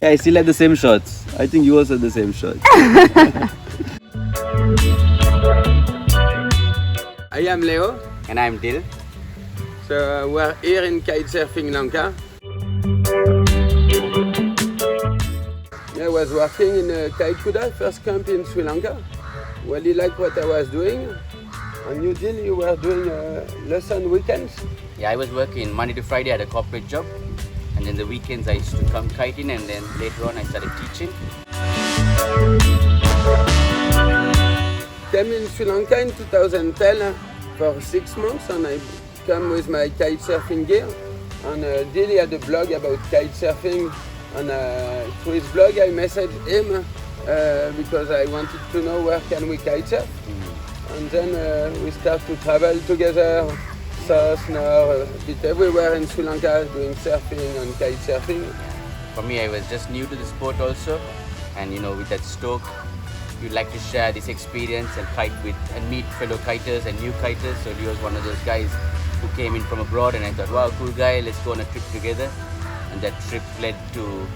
Yeah, I still have the same shots. I think you also have the same shots. I am Leo. And I'm Dil. So we're here in Kitesurfing Lanka. I was working in Kaikuda, first camp in Sri Lanka. Really liked what I was doing. And you Dil, you were doing lesson weekends? Yeah, I was working Monday to Friday at a corporate job. And then the weekends I used to come kiting, and then later on I started teaching. Came in Sri Lanka in 2010 for 6 months, and I came with my kitesurfing gear. And Dil had a blog about kitesurfing, and through his blog I messaged him because I wanted to know where can we kitesurf. And then we start to travel together, south, north, a bit everywhere in Sri Lanka doing surfing and kitesurfing. For me, I was just new to the sport also, and with that stoke, you'd like to share this experience and kite with and meet fellow kiters and new kiters. So Leo was one of those guys who came in from abroad, and I thought, wow, cool guy, let's go on a trip together. And that trip led to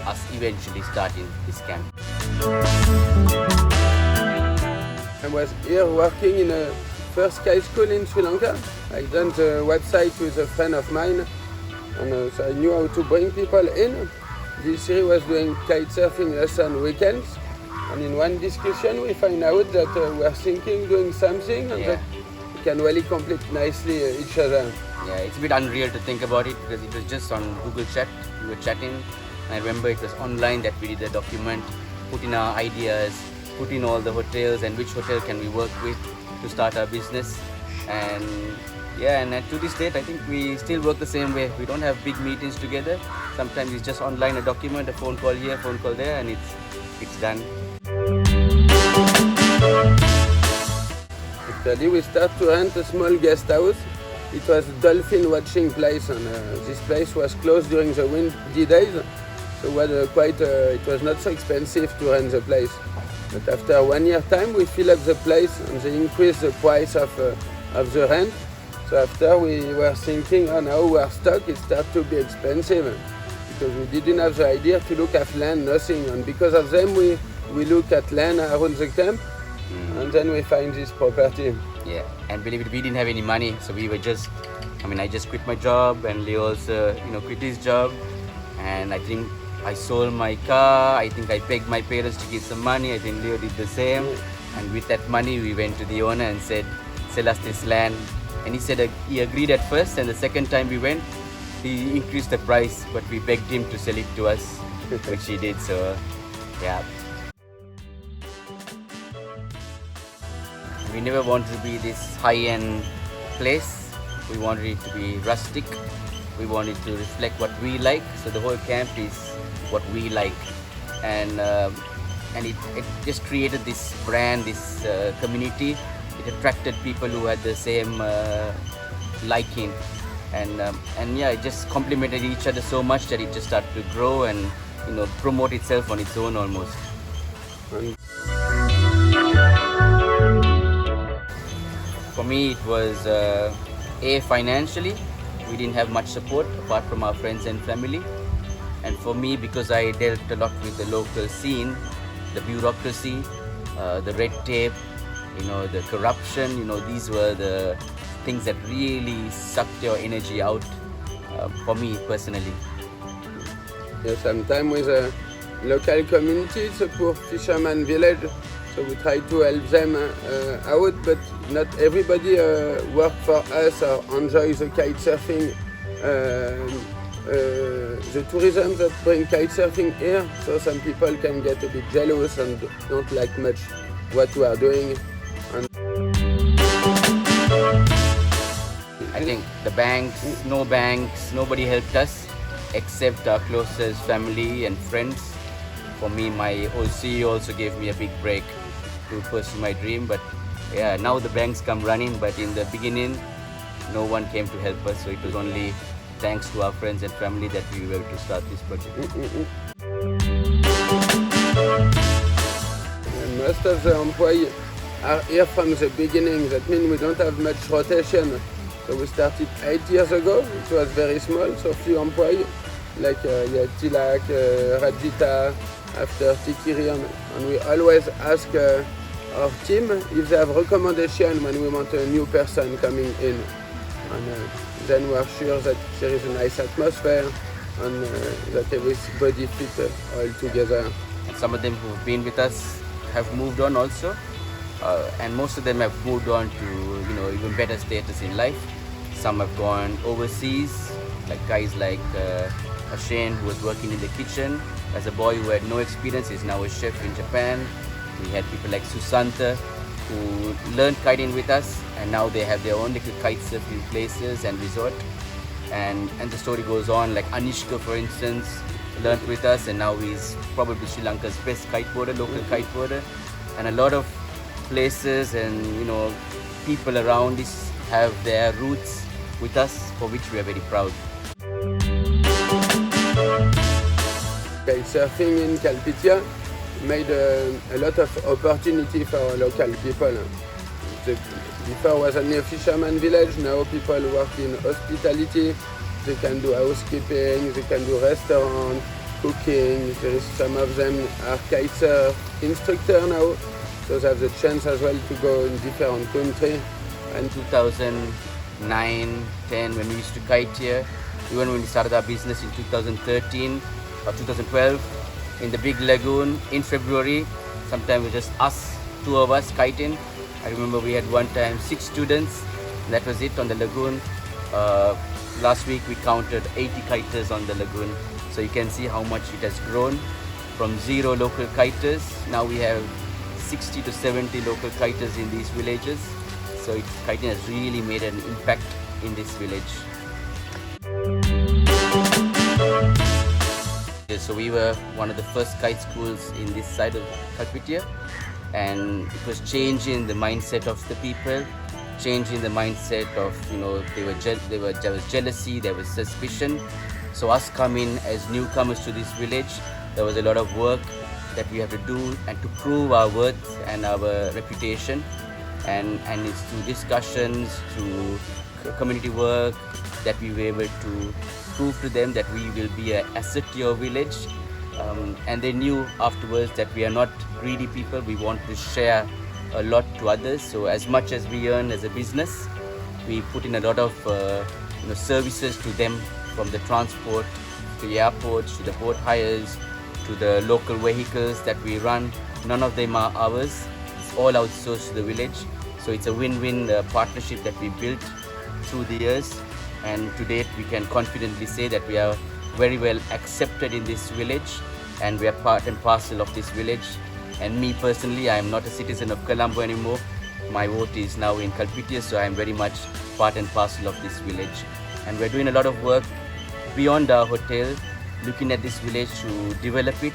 us eventually starting this camp. I was here working in a first kite school in Sri Lanka. I done the website with a friend of mine, and so I knew how to bring people in. This year was doing kite surfing lesson weekends, and in one discussion we find out that we are thinking doing something and that we can really complete nicely each other. Yeah, it's a bit unreal to think about it because it was just on Google Chat. We were chatting, and I remember it was online that we did the document, put in our ideas, put in all the hotels and which hotel can we work with to start our business. And to this date I think we still work the same way. We don't have big meetings together. Sometimes it's just online, a document, a phone call here, phone call there, and it's done. Actually we start to rent a small guest house. It was a dolphin watching place, and this place was closed during the windy days, so it was not so expensive to rent the place. But after 1 year time we fill up the place and they increase the price of the rent. So after we were thinking, now we are stuck, it started to be expensive because we didn't have the idea to look at land, nothing. And because of them we look at land around the camp, and then we find this property. Yeah, and believe it, we didn't have any money, so we were just, I just quit my job, and Leo also, quit his job, and I think I sold my car. I think I begged my parents to give some money. I think Leo did the same. And with that money, we went to the owner and said, sell us this land. And he said he agreed at first, and the second time we went, he increased the price, but we begged him to sell it to us, which he did. So, yeah. We never wanted to be this high-end place. We wanted it to be rustic. We wanted to reflect what we like. So the whole camp is what we like, and it just created this brand, this community. It attracted people who had the same liking, and it just complemented each other so much that it just started to grow and promote itself on its own almost. For me, it was financially, we didn't have much support apart from our friends and family. And for me, because I dealt a lot with the local scene, the bureaucracy, the red tape, the corruption, these were the things that really sucked your energy out for me personally. Yeah, sometimes with a local community, it's a poor fisherman village, so we try to help them out, but not everybody work for us or enjoy the kite surfing. The tourism that bring kitesurfing here, so some people can get a bit jealous and don't like much what we are doing. And I think the banks, nobody helped us except our closest family and friends. For me, my old CEO also gave me a big break to pursue my dream, but yeah, now the banks come running, but in the beginning, no one came to help us, so it was only thanks to our friends and family that we were able to start this project. And most of the employees are here from the beginning. That means we don't have much rotation. So we started 8 years ago. It was very small, so few employees. like Tilak, Rajita, after Tikirian, and we always ask our team if they have recommendation when we want a new person coming in, and then we are sure that there is a nice atmosphere and that everybody fit all together. And some of them who have been with us have moved on also, and most of them have moved on to even better status in life. Some have gone overseas, like guys like Shane, who was working in the kitchen as a boy who had no experience, is now a chef in Japan. We had people like Susanta who learned kiting with us, and now they have their own little kite surfing places and resort. And the story goes on, like Anishka, for instance, learned with us, and now he's probably Sri Lanka's best kiteboarder, local kiteboarder. And a lot of places and people around us have their roots with us, for which we are very proud. Kitesurfing in Kalpitia made a lot of opportunity for local people. Before was only a fisherman village, now people work in hospitality, they can do housekeeping, they can do restaurant, cooking, some of them are kitesurf instructor now, so they have the chance as well to go in different countries. In 2009, 10, when we used to kite here, even when we started our business in 2013 or 2012, in the big lagoon in February, sometimes it was just us, two of us kiting. I remember we had one time 6 students, that was it on the lagoon. Last week we counted 80 kiters on the lagoon, so you can see how much it has grown. From 0 local kiters, now we have 60 to 70 local kiters in these villages. So kiting has really made an impact in this village. So we were one of the first kite schools in this side of Kalpitia, and it was changing the mindset of the people, changing the mindset of there was jealousy, there was suspicion. So us coming as newcomers to this village, there was a lot of work that we have to do and to prove our worth and our reputation, and it's through discussions, through community work, that we were able to prove to them that we will be an asset to your village. And they knew afterwards that we are not greedy people, we want to share a lot to others. So as much as we earn as a business, we put in a lot of services to them, from the transport to the airports, to the boat hires, to the local vehicles that we run. None of them are ours, it's all outsourced to the village. So it's a win-win partnership that we built through the years, and to date we can confidently say that we are very well accepted in this village, and we are part and parcel of this village. And me personally, I am not a citizen of Colombo anymore. My vote is now in Kalpitia, so I am very much part and parcel of this village. And we're doing a lot of work beyond our hotel, looking at this village to develop it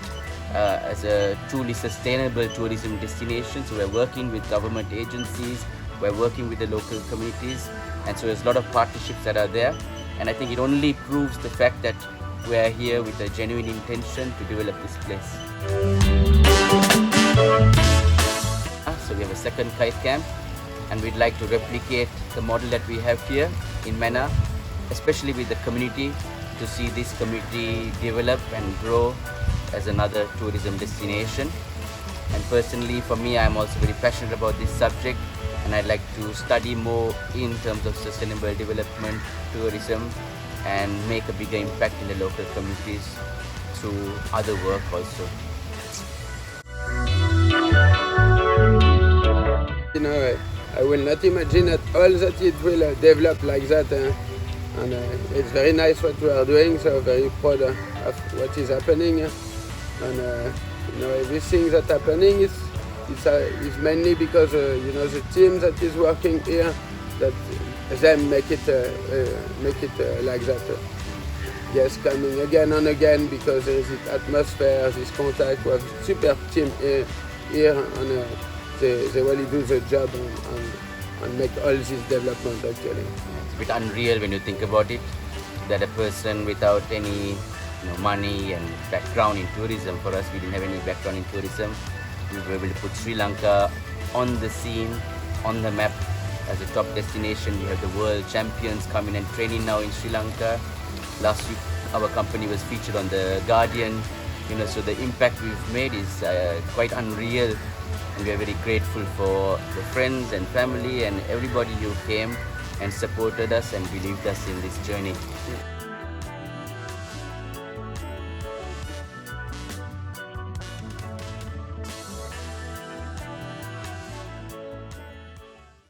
as a truly sustainable tourism destination. So we're working with government agencies, we're working with the local communities, and so there's a lot of partnerships that are there. And I think it only proves the fact that we are here with a genuine intention to develop this place. So we have a second kite camp, and we'd like to replicate the model that we have here in Mena, especially with the community, to see this community develop and grow as another tourism destination. And personally, for me, I'm also very passionate about this subject, and I'd like to study more in terms of sustainable development, tourism, and make a bigger impact in the local communities through other work also. I will not imagine at all that it will develop like that, and it's very nice what we are doing, so very proud of what is happening, and everything that's happening is mainly because the team that is working here, that them make it like that. Yes, coming again and again, because there is this atmosphere, this contact. We have a super team here, and they really do the job and make all this development actually. It's a bit unreal when you think about it, that a person without any money and background in tourism, for us we didn't have any background in tourism, we were able to put Sri Lanka on the scene, on the map as a top destination. We have the world champions coming and training now in Sri Lanka. Last week our company was featured on the Guardian. So the impact we've made is quite unreal, and we are very grateful for the friends and family and everybody who came and supported us and believed us in this journey.